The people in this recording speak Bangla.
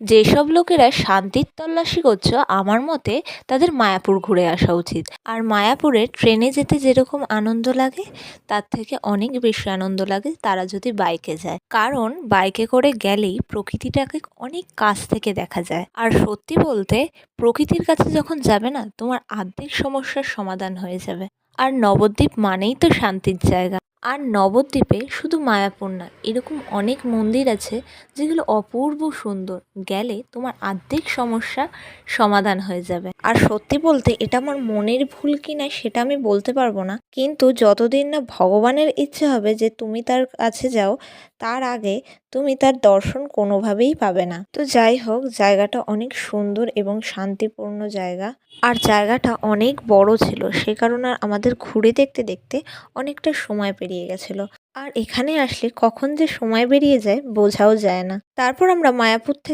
যেসব লোকেরা শান্তির তল্লাশি করছো আমার মতে তাদের মায়াপুর ঘুরে আসা উচিত। আর মায়াপুরে ট্রেনে যেতে যেরকম আনন্দ লাগে তার থেকে অনেক বেশি আনন্দ লাগে তারা যদি বাইকে যায়, কারণ বাইকে করে গেলেই প্রকৃতিটাকে অনেক কাছ থেকে দেখা যায়। আর সত্যি বলতে প্রকৃতির কাছে যখন যাবে না, তোমার আর্ধেক সমস্যার সমাধান হয়ে যাবে। আর নবদ্বীপ মানেই তো শান্তির জায়গা। আর নবদ্বীপে শুধু মায়াপুর না, এরকম অনেক মন্দির আছে যেগুলো অপূর্ব সুন্দর। গেলে তোমার আর্ধেক সমস্যা সমাধান হয়ে যাবে। আর সত্যি বলতে এটা আমার মনের ভুল কি না সেটা আমি বলতে পারবো না, কিন্তু যতদিন না ভগবানের ইচ্ছে হবে যে তুমি তার কাছে যাও, তার আগে তুমি তার দর্শন কোনোভাবেই পাবে না। তো যাই হোক, জায়গাটা অনেক সুন্দর এবং শান্তিপূর্ণ জায়গা। আর জায়গাটা অনেক বড় ছিল, সে কারণে আমাদের ঘুরে দেখতে দেখতে অনেকটা সময় পেরিয়ে গেছিল। আর এখানে আসলে কখন যে সময় বেরিয়ে যায় বোঝাও যায় না। তারপর আমরা মায়াপুর থেকে